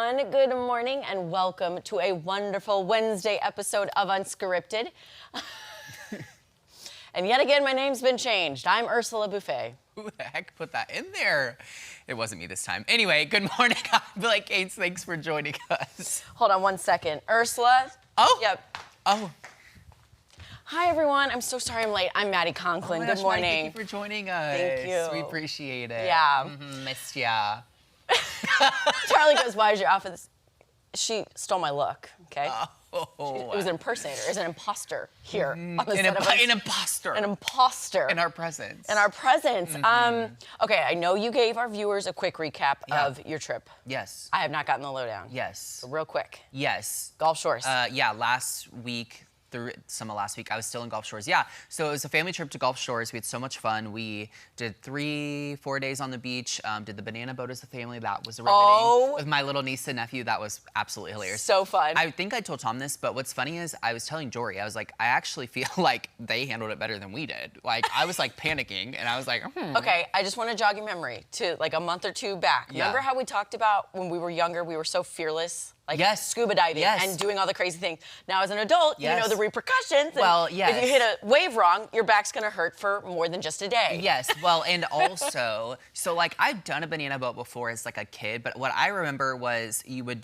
everyone. Good morning and welcome to a wonderful Wednesday episode of Unscripted. And yet again, my name's been changed. I'm Ursula Buffet. Who the heck put that in there? It wasn't me this time. Anyway, good morning. I'm Blake Gates. Thanks for joining us. Hold on one second. Ursula? Oh. Yep. Oh. Hi, everyone. I'm so sorry I'm late. I'm Maddie Conklin. Good morning. Maddie, thank you for joining us. Thank you. We appreciate it. Yeah. Missed ya. Charlie goes, why is your outfit this? She stole my look, okay? Oh. It was an impersonator. It was an imposter here on the set of An imposter. An imposter. In our presence. In our presence. Okay, I know you gave our viewers a quick recap of your trip. Yes. I have not gotten the lowdown. Yes. So real quick. Yes. Gulf Shores. Yeah, last week, through some of last week, I was still in Gulf Shores. Yeah, so it was a family trip to Gulf Shores. We had so much fun. We did 3-4 days on the beach, did the banana boat as a family. That was riveting. Oh. With my little niece and nephew, that was absolutely hilarious. So fun. I think I told Tom this, but what's funny is I was telling Jory, I was like, I actually feel like they handled it better than we did. Like, I was like panicking, and I was like, Okay, I just want to jog your memory to like a month or two back. Yeah. Remember how we talked about when we were younger, we were so fearless? Like Yes. scuba diving Yes. and doing all the crazy things. Now, as an adult, you know Yes. the repercussions. Well, and yes. If you hit a wave wrong, your back's going to hurt for more than just a day. Yes, well, and also, so like I've done a banana boat before as like a kid, but what I remember was you would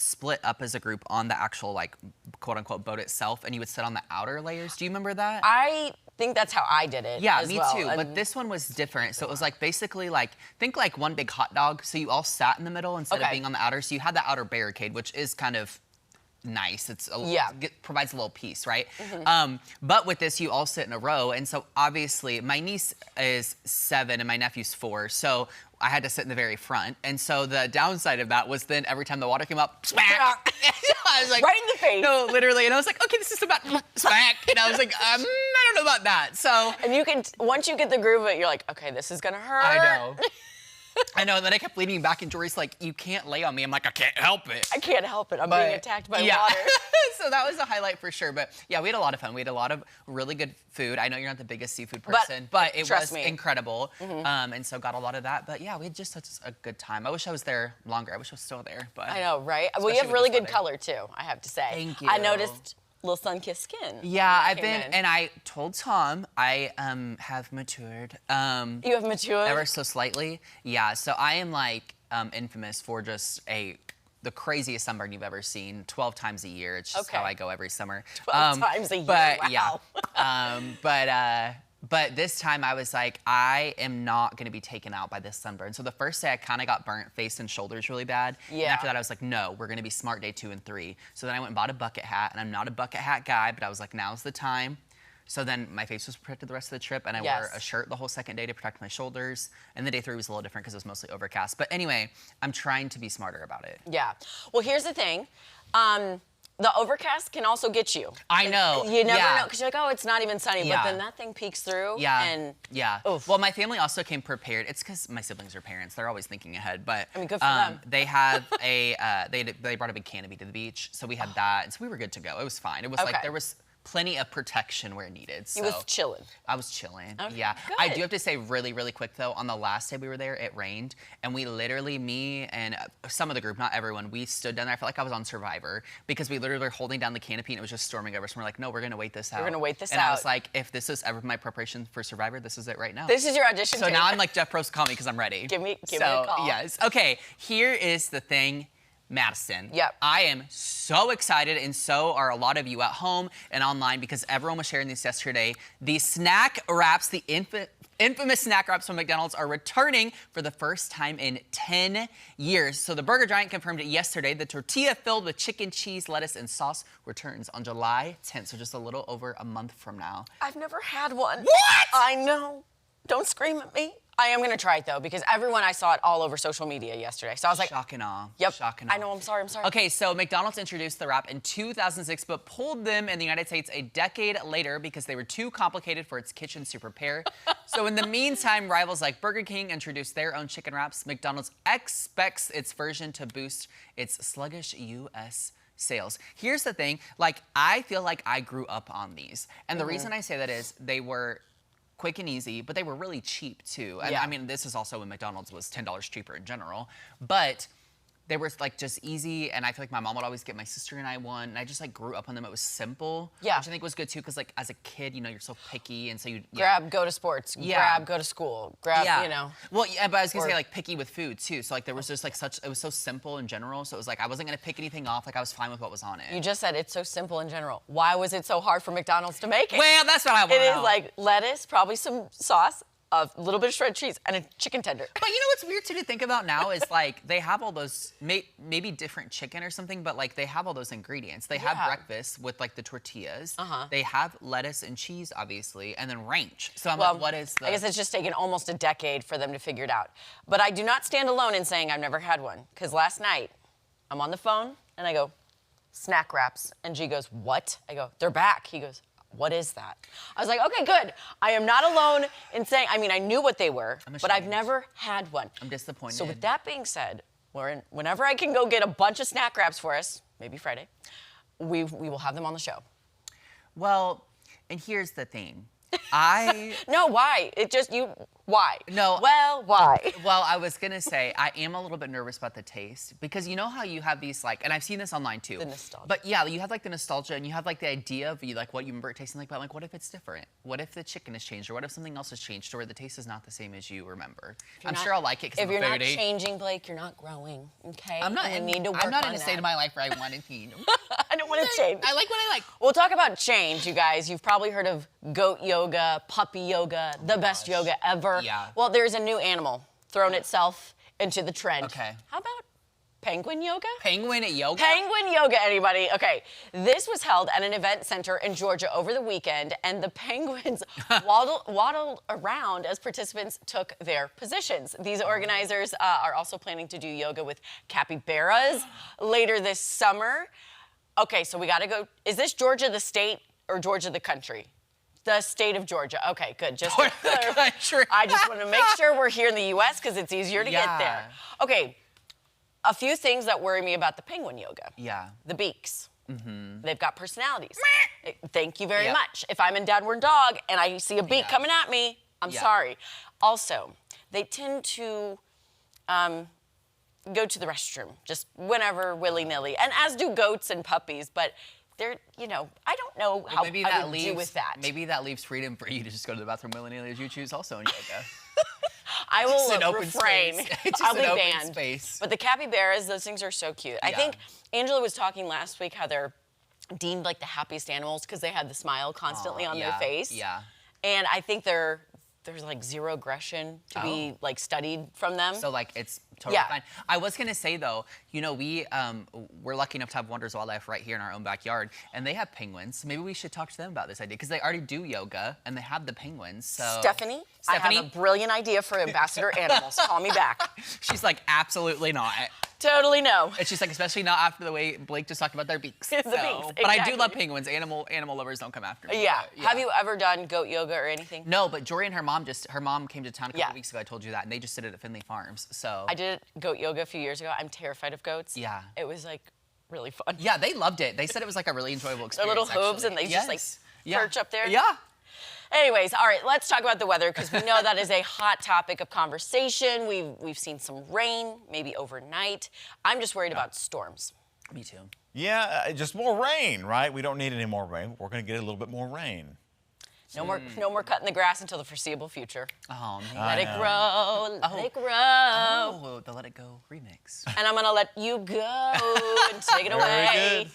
split up as a group on the actual like quote unquote boat itself, and you would sit on the outer layers. Do you remember that? I think that's how I did it. Yeah, as me well. too. But this one was different. So it was like basically like, think like one big hot dog. So you all sat in the middle instead of being on the outer. So you had the outer barricade, which is kind of nice. Provides a little peace, right? But with this, you all sit in a row. And so obviously my niece is 7 and my nephew's 4. So I had to sit in the very front. And so the downside of that was then every time the water came up, smack. I was like, right in the face. No, literally. And I was like, okay, this is about smack. And I was like, I don't know about that. So. And you can, once you get the groove of it, you're like, okay, this is gonna hurt. I know. I know, and then I kept leaning back, and Jory's like, you can't lay on me. I'm like, I can't help it. I can't help it. I'm being attacked by water. So that was a highlight for sure. But yeah, we had a lot of fun. We had a lot of really good food. I know you're not the biggest seafood person, but it was incredible. And so got a lot of that. But yeah, we had just such a good time. I wish I was there longer. I wish I was still there. But I know, right? Well, you have really good color too, I have to say. Thank you. I noticed little sun-kissed skin. Yeah, I've been, and I told Tom I have matured. You have matured? Ever so slightly. Yeah, so I am like infamous for just the craziest sunburn you've ever seen, 12 times a year. It's just how I go every summer. 12 times a year, but, wow. Yeah. But this time I was like, I am not gonna be taken out by this sunburn. So the first day I kind of got burnt face and shoulders really bad. Yeah. And after that I was like, no, we're gonna be smart day 2 and 3. So then I went and bought a bucket hat, and I'm not a bucket hat guy, but I was like, now's the time. So then my face was protected the rest of the trip, and I wore a shirt the whole second day to protect my shoulders. And then day 3 was a little different because it was mostly overcast. But anyway, I'm trying to be smarter about it. Yeah. Well, here's the thing. The overcast can also get you. I know. You never know, because you're like, oh, it's not even sunny, but then that thing peeks through. Yeah. And Oof. Well, my family also came prepared. It's because my siblings are parents. They're always thinking ahead. But I mean, good for them. They have they brought a big canopy to the beach, so we had that, and so we were good to go. It was fine. It was like there was plenty of protection where needed. So you was chilling. I was chilling. Okay, yeah. good. I do have to say really, really quick though, on the last day we were there, it rained, and we literally, me and some of the group, not everyone, we stood down there. I felt like I was on Survivor because we literally were holding down the canopy and it was just storming over. So we're like, no, we're gonna wait this out. We're gonna wait this and out. I was like, if this is ever my preparation for Survivor, this is it right now. This is your audition. So now I'm like, Jeff Probst, call me because I'm ready. Give me a call. Yes. Okay. Here is the thing. Madison. Yep. I am so excited, and so are a lot of you at home and online, because everyone was sharing this yesterday. The snack wraps, the infamous snack wraps from McDonald's, are returning for the first time in 10 years. So the Burger Giant confirmed it yesterday. The tortilla filled with chicken, cheese, lettuce, and sauce returns on July 10th, so just a little over a month from now. I've never had one. What? I know. Don't scream at me. I am gonna try it though, because I saw it all over social media yesterday. So I was like, shock and awe. Yep. Shock and awe. I know, I'm sorry. Okay, so McDonald's introduced the wrap in 2006, but pulled them in the United States a decade later because they were too complicated for its kitchens to prepare. So in the meantime, rivals like Burger King introduced their own chicken wraps. McDonald's expects its version to boost its sluggish U.S. sales. Here's the thing, like, I feel like I grew up on these. And the reason I say that is they were quick and easy, but they were really cheap too. And I mean, this is also when McDonald's was $10 cheaper in general. But they were like just easy, and I feel like my mom would always get my sister and I one, and I just like grew up on them. It was simple, Yeah. which I think was good too, because like as a kid, you know, you're so picky, and so you Grab, go to sports. Yeah. Grab, go to school. Grab, yeah. you know. Well, yeah, but I was gonna Or- say like picky with food too. So like there was just like it was so simple in general. So it was like I wasn't gonna pick anything off. Like I was fine with what was on it. You just said it's so simple in general. Why was it so hard for McDonald's to make it? Well, that's what I want. It is like lettuce, probably some sauce, a little bit of shredded cheese, and a chicken tender. But you know what's weird too to think about now is like they have all those maybe different chicken or something, but like they have all those ingredients. They have Yeah. breakfast with like the tortillas. They have lettuce and cheese, obviously, and then ranch. So I'm Well, like, what is the? I guess it's just taken almost a decade for them to figure it out. But I do not stand alone in saying I've never had one. Because last night, I'm on the phone, and I go, snack wraps. And G goes, what? I go, they're back. He goes, what is that? I was like, okay, good. I am not alone in saying, I mean, I knew what they were, but I've ashamed. never had one. I'm disappointed. So with that being said, whenever I can go get a bunch of snack wraps for us, maybe Friday, we will have them on the show. Well, and here's the thing. No, why? Why? No. Well, why? Well, I was gonna say I am a little bit nervous about the taste because you know how you have these like, and I've seen this online too. The nostalgia. But yeah, you have like the nostalgia and you have like the idea of like what you remember it tasting like. But like, what if it's different? What if the chicken has changed, or what if something else has changed, or the taste is not the same as you remember? I'm sure I'll like it because If I'm you're a not foodie. changing, Blake, you're not growing. Okay. I'm not. And we need to work I'm not on in a that. state of my life where I want to change. I don't want to change. I like what I like. We'll talk about change, you guys. You've probably heard of goat yoga, puppy yoga, the best yoga ever. Yeah. Well, there's a new animal thrown itself into the trend. Okay. How about penguin yoga? Penguin yoga. Penguin yoga, anybody? Okay, this was held at an event center in Georgia over the weekend, and the penguins waddled around as participants took their positions. These organizers are also planning to do yoga with capybaras later this summer. Okay, so we gotta go. Is this Georgia the state or Georgia the country? The state of Georgia. Okay, good. Just to The country. I just want to make sure we're here in the U.S. because it's easier to get there. Okay, a few things that worry me about the penguin yoga. Yeah. The beaks. They've got personalities. Thank you very Yep. much. If I'm in Downward Dog and I see a beak Yeah. coming at me, I'm Yeah. sorry. Also, they tend to go to the restroom just whenever, willy-nilly, and as do goats and puppies, but they're, I don't know how Maybe I that would leaves. do with that. Maybe that leaves freedom for you to just go to the bathroom willy-nilly as you choose, also in yoga. I Just an will open refrain. space. Just I'll an be open banned. space. But the capybaras, those things are so cute. I Yeah. think Angela was talking last week how they're deemed like the happiest animals because they have the smile constantly on their yeah, face. yeah. And I think there's like zero aggression to be like studied from them. So like it's totally Yeah. fine. I was gonna say though, we're lucky enough to have Wonders Wildlife right here in our own backyard, and they have penguins. Maybe we should talk to them about this idea because they already do yoga and they have the penguins. So Stephanie, I have a brilliant idea for Ambassador Animals. Call me back. she's like, absolutely not. Totally no. And she's like, especially not after the way Blake just talked about their beaks. The beaks, But I do exactly. love penguins. Animal lovers don't come after me. Yeah. But, Have you ever done goat yoga or anything? No, but Jory and her mom came to town a couple Yeah. weeks ago. I told you that, and they just did it at Finley Farms. So I did goat yoga a few years ago. I'm terrified of goats. Yeah. It was like really fun. yeah, they loved it. They said it was like a really enjoyable Their experience. little hooves actually. and they just like Yes. Yeah. perch up there. Yeah. Anyways, all right, let's talk about the weather because we know that is a hot topic of conversation. We've seen some rain, maybe overnight. I'm just worried about storms. Me too. Yeah, just more rain, right? We don't need any more rain. We're going to get a little bit more rain. No more cutting the grass until the foreseeable future. Oh man. Let it grow, let it grow. Oh, the Let It Go remix. And I'm gonna let you go and take it away. Very good.